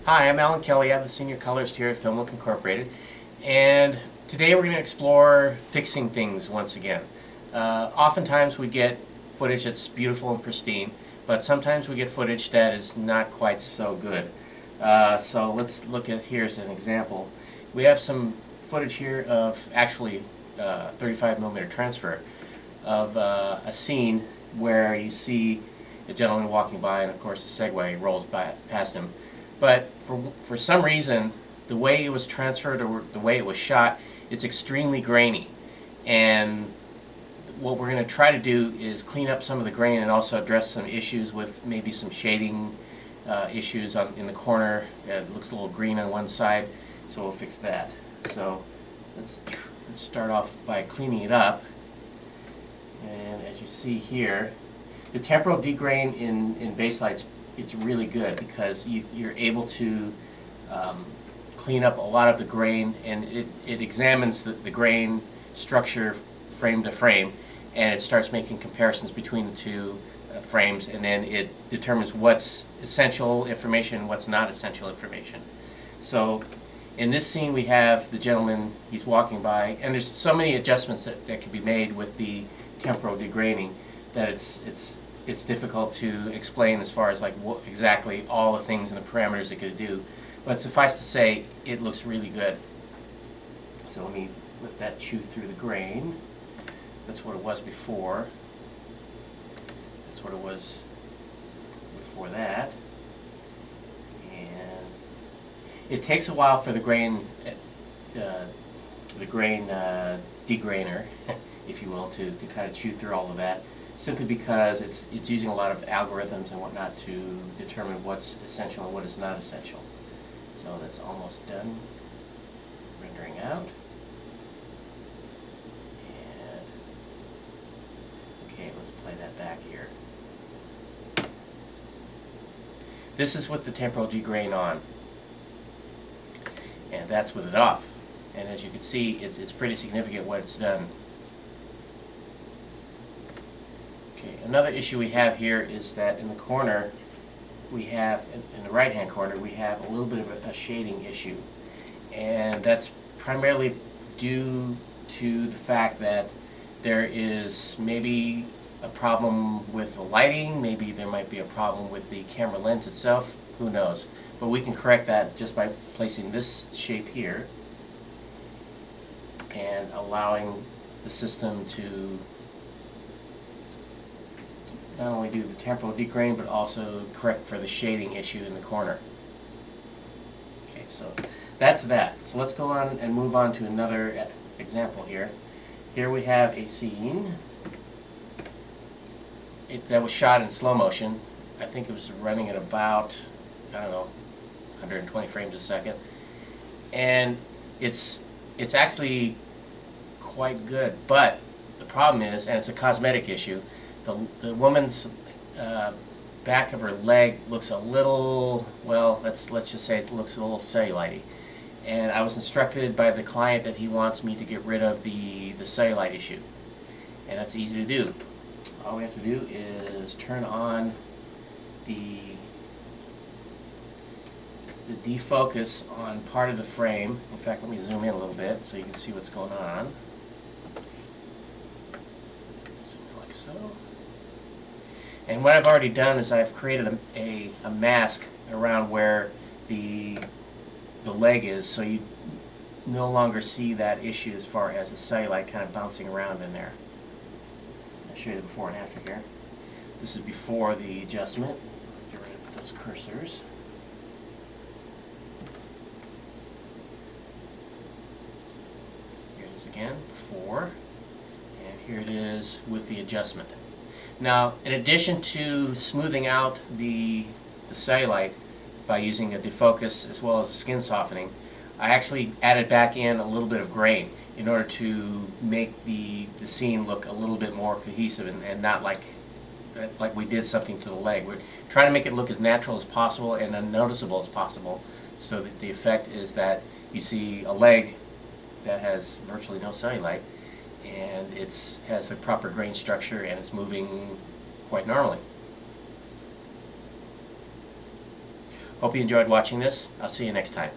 Hi, I'm Alan Kelly. I'm the senior colorist here at FILMLOOK Incorporated, and today we're going to explore fixing things once again. Oftentimes we get footage that's beautiful and pristine, but sometimes we get footage that is not quite so good. So let's look at here as an example. We have some footage here of actually 35mm transfer of a scene where you see a gentleman walking by, and of course a Segway rolls by past him. But for some reason, the way it was transferred or the way it was shot, it's extremely grainy. And what we're going to try to do is clean up some of the grain and also address some issues with maybe some shading issues in the corner. It looks a little green on one side, so we'll fix that. So let's start off by cleaning it up. And as you see here, the temporal degrain in baselights, it's really good because you're able to clean up a lot of the grain, and it examines the grain structure frame to frame, and it starts making comparisons between the two frames, and then it determines what's essential information and what's not essential information. So in this scene we have the gentleman, he's walking by, and there's so many adjustments that can be made with the temporal degraining that it's difficult to explain as far as like what exactly all the things and the parameters it could do. But suffice to say, it looks really good. So let me let that chew through the grain. That's what it was before. That's what it was before that. And it takes a while for the grain degrainer, if you will, to kind of chew through all of that, simply because it's using a lot of algorithms and whatnot to determine what's essential and what is not essential. So that's almost done rendering out. And okay, let's play that back here. This is with the temporal degrain on, and that's with it off. And as you can see, it's pretty significant what it's done. Okay, another issue we have here is that in the corner, we have, in the right-hand corner, we have a little bit of a shading issue. And that's primarily due to the fact that there is maybe a problem with the lighting, maybe there might be a problem with the camera lens itself, who knows. But we can correct that just by placing this shape here and allowing the system to not only do the temporal degrain, but also correct for the shading issue in the corner. Okay, so that's that. So let's go on and move on to another example here. Here we have a scene that was shot in slow motion. I think it was running at about, I don't know, 120 frames a second. And it's actually quite good, but the problem is, and it's a cosmetic issue, the woman's back of her leg looks a little, well, let's just say it looks a little cellulite-y. And I was instructed by the client that he wants me to get rid of the cellulite issue. And that's easy to do. All we have to do is turn on the defocus on part of the frame. In fact, let me zoom in a little bit so you can see what's going on. Zoom in like so. And what I've already done is I've created a mask around where the leg is, so you no longer see that issue as far as the cellulite kind of bouncing around in there. I'll show you the before and after here. This is before the adjustment. Get rid of those cursors. Here it is again, before, and here it is with the adjustment. Now, in addition to smoothing out the cellulite by using a defocus as well as a skin softening, I actually added back in a little bit of grain in order to make the scene look a little bit more cohesive and not like we did something to the leg. We're trying to make it look as natural as possible and unnoticeable as possible, so that the effect is that you see a leg that has virtually no cellulite, and it has the proper grain structure and it's moving quite normally. Hope you enjoyed watching this. I'll see you next time.